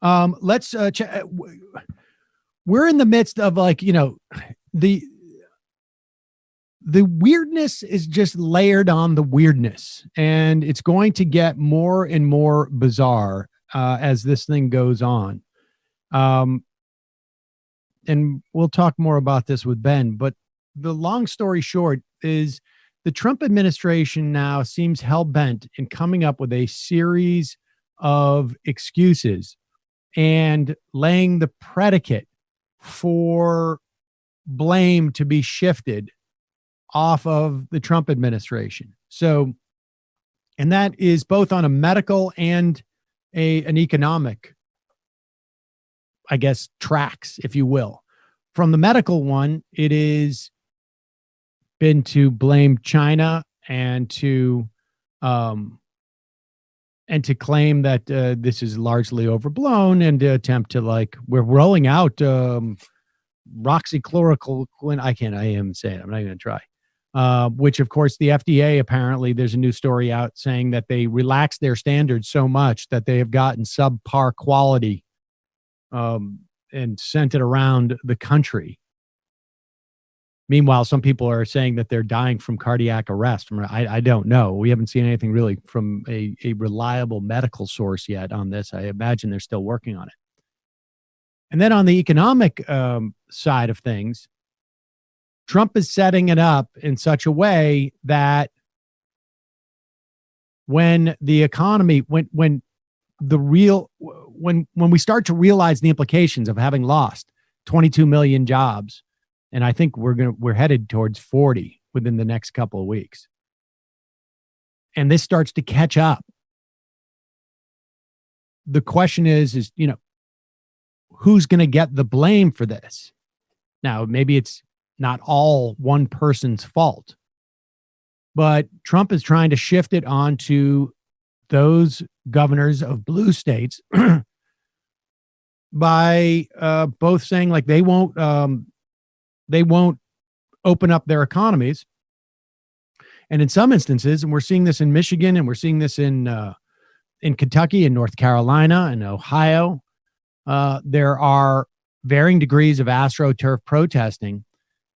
Let's we're in the midst of the weirdness is just layered on the weirdness, and it's going to get more and more bizarre as this thing goes on. And we'll talk more about this with Ben, but the long story short is the Trump administration now seems hell-bent in coming up with a series of excuses and laying the predicate for blame to be shifted off of the Trump administration. So, and that is both on a medical and an economic, I guess, tracks, if you will. From the medical one, it is been to blame China and to claim that this is largely overblown and to attempt to we're rolling out roxychloroquine. I am saying I'm not going to try. Which, of course, the FDA, apparently, there's a new story out saying that they relaxed their standards so much that they have gotten subpar quality and sent it around the country. Meanwhile, some people are saying that they're dying from cardiac arrest. I don't know. We haven't seen anything really from a reliable medical source yet on this. I imagine they're still working on it. And then on the economic side of things, Trump is setting it up in such a way that when the economy, when we start to realize the implications of having lost 22 million jobs, and I think we're headed towards 40 within the next couple of weeks, and this starts to catch up. The question is who's going to get the blame for this? Now, maybe it's not all one person's fault, but Trump is trying to shift it onto those governors of blue states by both saying they won't open up their economies. And in some instances, and we're seeing this in Michigan, and we're seeing this in Kentucky and North Carolina and Ohio, there are varying degrees of AstroTurf protesting.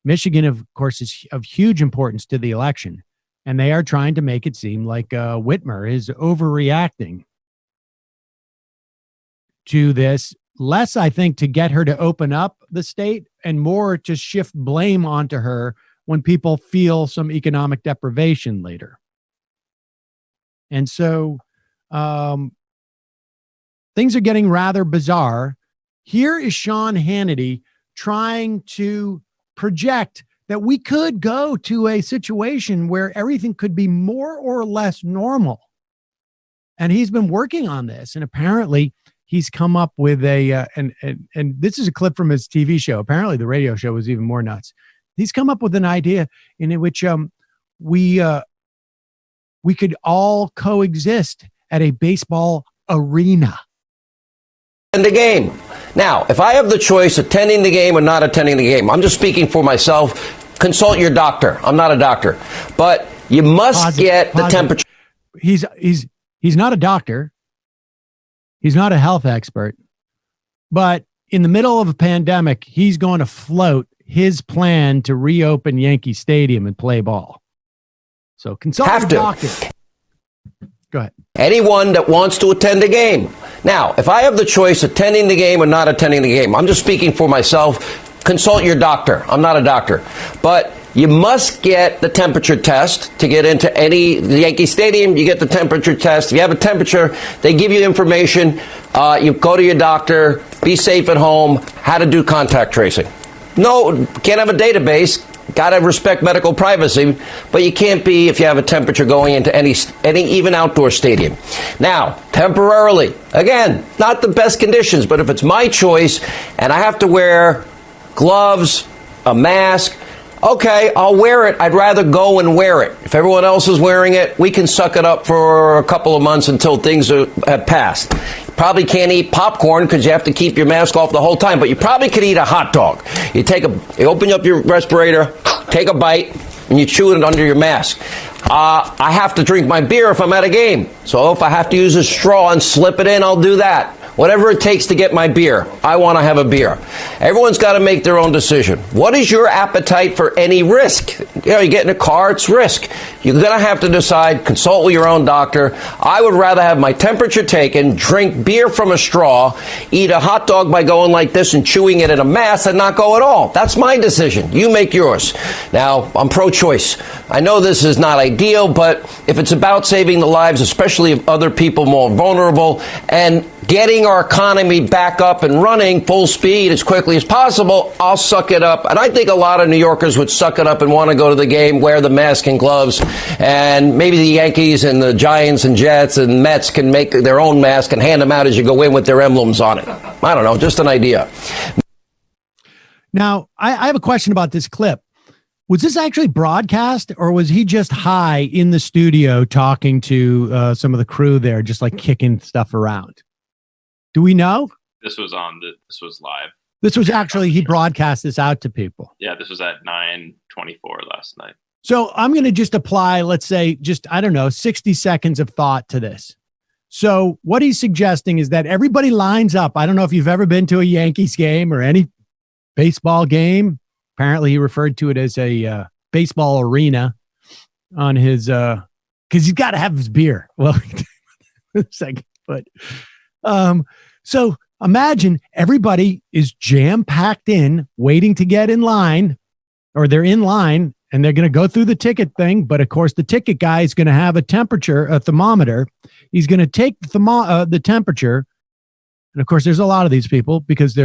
Michigan, of course, is of huge importance to the election, and they are trying to make it seem like Whitmer is overreacting to this. Less, I think, to get her to open up the state, and more to shift blame onto her when people feel some economic deprivation later. And so things are getting rather bizarre. Here is Sean Hannity trying to project that we could go to a situation where everything could be more or less normal. And he's been working on this. And apparently he's come up with and this is a clip from his TV show. Apparently the radio show was even more nuts. He's come up with an idea in which we could all coexist at a baseball arena. In the game. Now, if I have the choice attending the game or not attending the game, I'm just speaking for myself. Consult your doctor. I'm not a doctor, but you must get the temperature. He's not a doctor. He's not a health expert, but in the middle of a pandemic, he's going to float his plan to reopen Yankee Stadium and play ball. So consult your doctor. Go ahead. Anyone that wants to attend the game. Now, if I have the choice attending the game or not attending the game, I'm just speaking for myself. Consult your doctor. I'm not a doctor, but you must get the temperature test to get into the Yankee Stadium. You get the temperature test. If you have a temperature, they give you information. You go to your doctor, be safe at home, how to do contact tracing. No, can't have a database. Got to respect medical privacy, but you can't be if you have a temperature going into any even outdoor stadium. Now, temporarily, again, not the best conditions, but if it's my choice and I have to wear gloves, a mask, okay, I'll wear it. I'd rather go and wear it. If everyone else is wearing it, we can suck it up for a couple of months until things have passed. You probably can't eat popcorn because you have to keep your mask off the whole time, but you probably could eat a hot dog. You open up your respirator, take a bite, and you chew it under your mask. I have to drink my beer if I'm at a game. So if I have to use a straw and slip it in, I'll do that. Whatever it takes to get my beer. I want to have a beer. Everyone's got to make their own decision. What is your appetite for any risk? You get in a car, it's risk. You're going to have to decide, consult with your own doctor. I would rather have my temperature taken, drink beer from a straw, eat a hot dog by going like this and chewing it in a mass and not go at all. That's my decision. You make yours. Now, I'm pro-choice. I know this is not ideal, but if it's about saving the lives, especially of other people more vulnerable, and getting our economy back up and running full speed as quickly as possible, I'll suck it up. And I think a lot of New Yorkers would suck it up and want to go to the game, wear the mask and gloves, and maybe the Yankees and the Giants and Jets and Mets can make their own mask and hand them out as you go in with their emblems on it. I don't know, just an idea. Now, I have a question about this clip. Was this actually broadcast, or was he just high in the studio talking to some of the crew there, just like kicking stuff around? Do we know? This was live. This was actually, he broadcast this out to people. Yeah, this was at 9:24 last night. So I'm going to just apply, let's say, 60 seconds of thought to this. So what he's suggesting is that everybody lines up. I don't know if you've ever been to a Yankees game or any baseball game. Apparently he referred to it as a baseball arena on his, because he's got to have his beer. Well, second, but so imagine everybody is jam-packed in, waiting to get in line, or they're in line and they're going to go through the ticket thing. But of course, the ticket guy is going to have a thermometer. He's going to take the temperature. And of course, there's a lot of these people because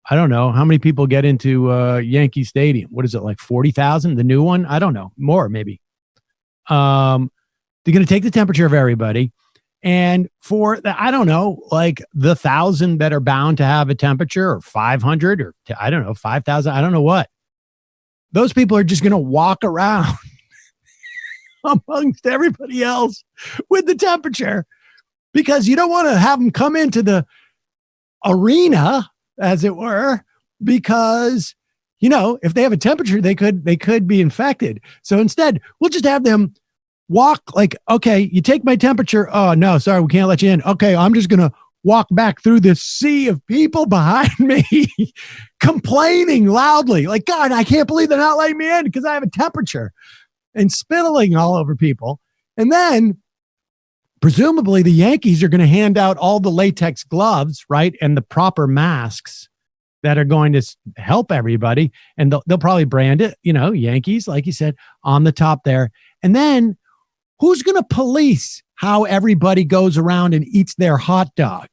I don't know how many people get into Yankee Stadium. What is it, like 40,000? The new one? I don't know. More, maybe. They're going to take the temperature of everybody. And for I don't know, like the 1,000 that are bound to have a temperature, or 500, or I don't know, 5,000, I don't know what. Those people are just going to walk around amongst everybody else with the temperature, because you don't want to have them come into the arena, as it were, because, if they have a temperature, they could be infected. So instead, we'll just have them walk like, okay, you take my temperature. Oh, no, sorry, we can't let you in. Okay, I'm just going to walk back through this sea of people behind me complaining loudly. Like, God, I can't believe they're not letting me in because I have a temperature, and spitting all over people. And then presumably the Yankees are going to hand out all the latex gloves, right? And the proper masks that are going to help everybody. And they'll probably brand it, Yankees, like you said, on the top there. And then who's going to police how everybody goes around and eats their hot dog?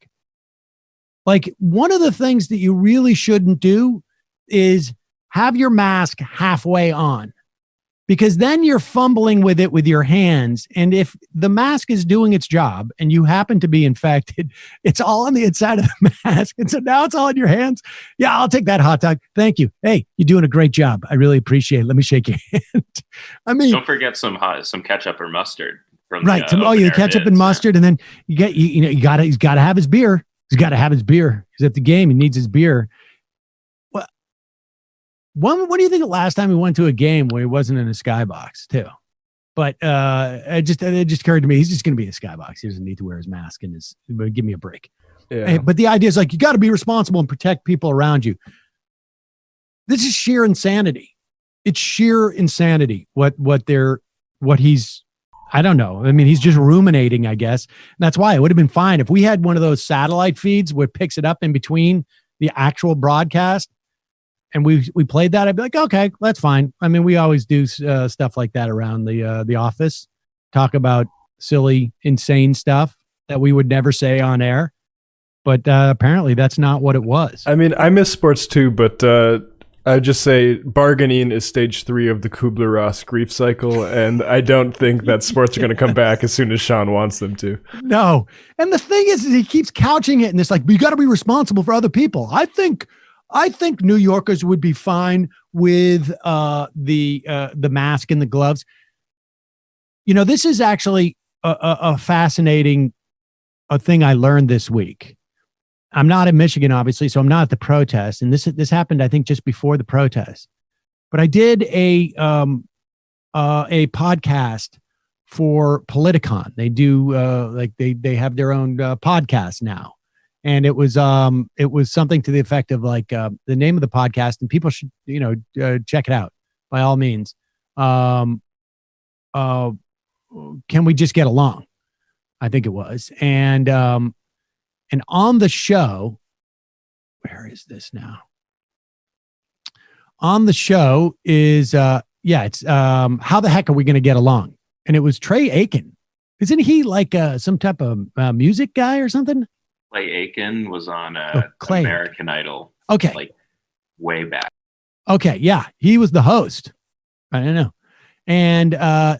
Like, one of the things that you really shouldn't do is have your mask halfway on, because then you're fumbling with it with your hands. And if the mask is doing its job and you happen to be infected, it's all on the inside of the mask. And so now it's all in your hands. Yeah, I'll take that hot dog. Thank you. Hey, you're doing a great job. I really appreciate it. Let me shake your hand. I mean, don't forget some ketchup or mustard. Right. The ketchup and mustard. And then he's got to have his beer. He's got to have his beer. He's at the game. He needs his beer. What do you think the last time he went to a game where he wasn't in a skybox too? But it just occurred to me, he's just going to be in a skybox. He doesn't need to wear his mask but give me a break. Yeah. But the idea is, like, you got to be responsible and protect people around you. This is sheer insanity. It's sheer insanity. What he's, I don't know. I mean, he's just ruminating, I guess. And that's why it would have been fine if we had one of those satellite feeds where it picks it up in between the actual broadcast. And we played that. I'd be like, okay, that's fine. I mean, we always do stuff like that around the office, talk about silly, insane stuff that we would never say on air. But apparently that's not what it was. I mean, I miss sports too, but I'd just say bargaining is stage 3 of the Kubler-Ross grief cycle. And I don't think that sports are going to come back as soon as Sean wants them to. No. And the thing is he keeps couching it. And it's like, you got to be responsible for other people. I think New Yorkers would be fine with the mask and the gloves. This is actually a fascinating thing I learned this week. I'm not in Michigan, obviously, so I'm not at the protest. And this happened, I think, just before the protest. But I did a podcast for Politicon. They do they have their own podcast now, and it was something to the effect of like the name of the podcast, and people should check it out by all means. Can we just get along? I think it was, and on the show, where is this now? On the show is it's how the heck are we going to get along? And it was Trey Aiken. Isn't he like some type of music guy or something? Clay Aiken was on Clay. American Idol. Okay. Like way back. Okay. Yeah. He was the host. I don't know. And the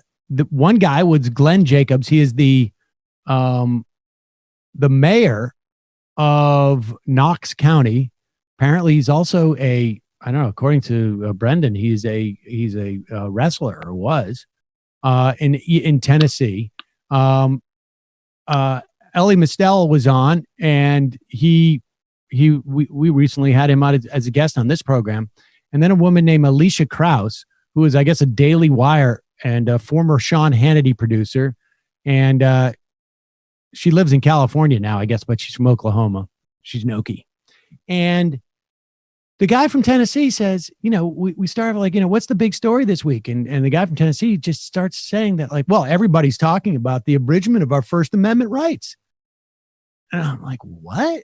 one guy was Glenn Jacobs. He is the mayor of Knox County. Apparently he's also I don't know, according to Brendan, he's a wrestler, or was. In Tennessee, Ellie Mistel was on, and we recently had him out as a guest on this program, and then a woman named Alicia Krause, who is, I guess, a Daily Wire and a former Sean Hannity producer, and she lives in California now, I guess, but she's from Oklahoma. She's Noki, and the guy from Tennessee says, we started like, what's the big story this week? And the guy from Tennessee just starts saying that, like, well, everybody's talking about the abridgment of our First Amendment rights. And I'm like, what?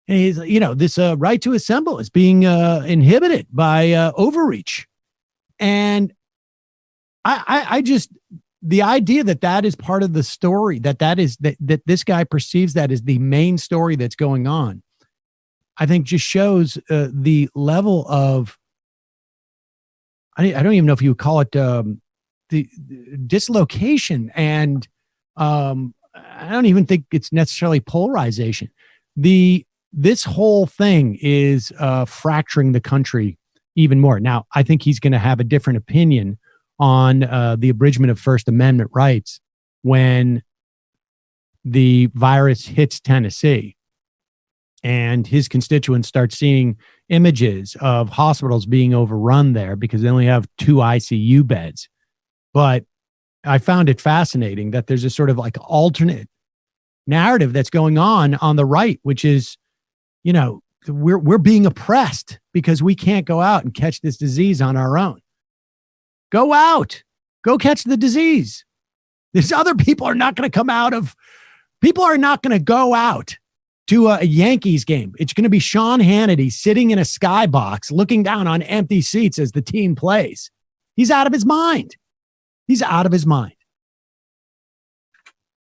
And he's like, this right to assemble is being inhibited by overreach. And I just, the idea that is part of the story, that this guy perceives that as the main story that's going on, I think just shows the level of, I don't even know if you would call it the dislocation, and I don't even think it's necessarily polarization. This whole thing is fracturing the country even more. Now, I think he's going to have a different opinion on the abridgment of First Amendment rights when the virus hits Tennessee. And his constituents start seeing images of hospitals being overrun there because they only have 2 ICU beds. But I found it fascinating that there's a sort of like alternate narrative that's going on the right, which is, we're being oppressed because we can't go out and catch this disease on our own. Go out, go catch the disease. There's other people are not going to come out of, people are not going to go out to a Yankees game. It's going to be Sean Hannity sitting in a skybox looking down on empty seats as the team plays. He's out of his mind. He's out of his mind.